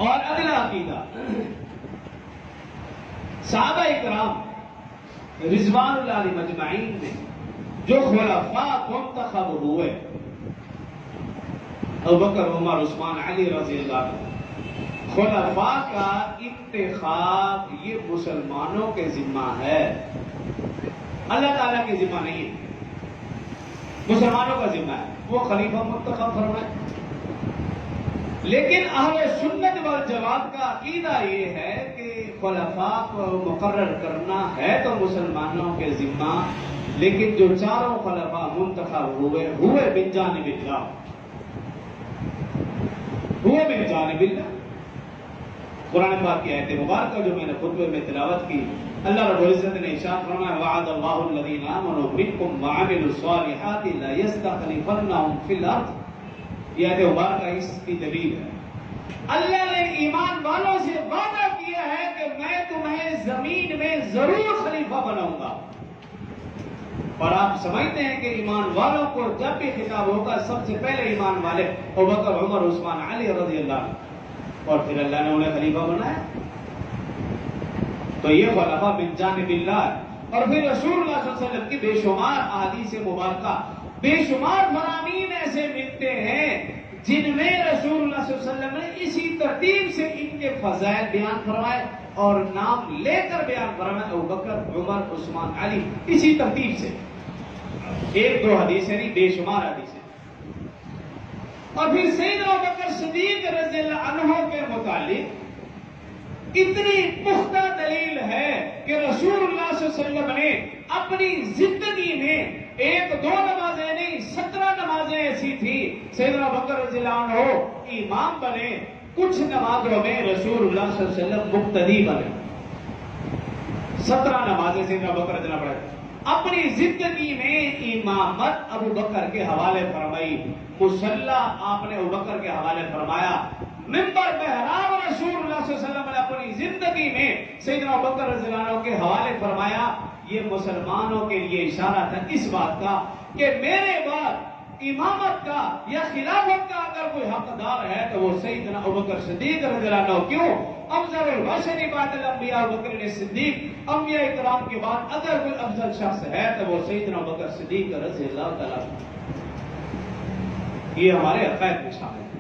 اور اگلا عقیدہ، صحابہ اکرام رضوان اللہ علیہ مجمعین میں جو خلفاء منتخب ہوئے، ابوبکر، عمر، عثمان، علی رضی اللہ عنہ، خلفاء کا انتخاب یہ مسلمانوں کے ذمہ ہے، اللہ تعالیٰ کے ذمہ نہیں ہے، مسلمانوں کا ذمہ ہے، وہ خلیفہ منتخب فرمائے۔ لیکن اہل سنت والجماعت کا عقیدہ یہ ہے کہ خلفاء کو مقرر کرنا ہے تو مسلمانوں کے ذمہ، لیکن جو چاروں خلفاء منتخب ہوئے من جانب اللہ، ہوئے من جانب اللہ۔ قرآن پاک کی آیت مبارکہ جو میں نے خطبے میں تلاوت کی، اللہ رب العزت نے ارشاد فرمایا وعد اللہ الذین آمنوا منکم وعملوا الصالحات لیستخلفنہم فی الارض۔ یہ آیت مبارکہ اس کی دلیل ہے۔ اللہ نے ایمان والوں سے وعدہ کیا ہے کہ میں تمہیں زمین میں ضرور خلیفہ بناؤں گا، اور آپ سمجھتے ہیں کہ ایمان والوں کو جب بھی خطاب ہوگا سب سے پہلے ایمان والے ابوبکر، عمر، عثمان، علی رضی اللہ عنہ، اور پھر اللہ نے انہیں خلیفہ بنایا۔ تو یہ خلفاء من جانب اللہ ہے۔ اور پھر رسول اللہ صلی اللہ علیہ وسلم کی بے شمار احادیث مبارکہ، بے شمار فرامین ایسے ملتے ہیں جن میں رسول اللہ صلی اللہ علیہ وسلم نے اسی ترتیب سے ان کے فضائل بیان فرمائے اور نام لے کر بیان فرمائے، ابوبکر، عمر، عثمان، علی، اسی ترتیب سے، ایک دو حدیثیں نہیں، بے شمار حدیثیں۔ اور پھر سیدنا ابوبکر صدیق رضی اللہ عنہ کے متعلق اتنی پختہ دلیل ہے کہ رسول اللہ صلی اللہ علیہ وسلم نے اپنی زندگی میں ایک دو نمازیں نہیں 17 نمازیں ایسی تھی سیدنا ابوبکر رضی اللہ عنہ امام بنے، کچھ نمازوں میں رسول اللہ صلی اللہ علیہ وسلم مقتدی بنے، 17 نمازیں سیدنا ابوبکر رضی اللہ عنہ پڑھے۔ اپنی زندگی میں امامت ابوبکر کے حوالے فرمائی، مصلی آپ نے ابوبکر کے حوالے فرمایا، ممبر محراب رسول اللہ صلی اللہ علیہ وسلم نے اپنی زندگی میں سیدنا ابوبکر رضی اللہ عنہ کے حوالے فرمایا۔ یہ مسلمانوں کے لیے اشارہ تھا اس بات کا کہ میرے بعد امامت کا یا خلافت کا اگر کوئی حقدار ہے تو وہ سیدنا ابوبکر صدیق رضی اللہ عنہ۔ کیوں؟ افضل البشر بعد الانبیاء ابوبکر صدیق، انبیاء کرام کے بعد اگر کوئی افضل شخص ہے تو وہ سیدنا ابوبکر صدیق رضی اللہ تعالیٰ۔ یہ ہمارے عقائد میں شامل ہے۔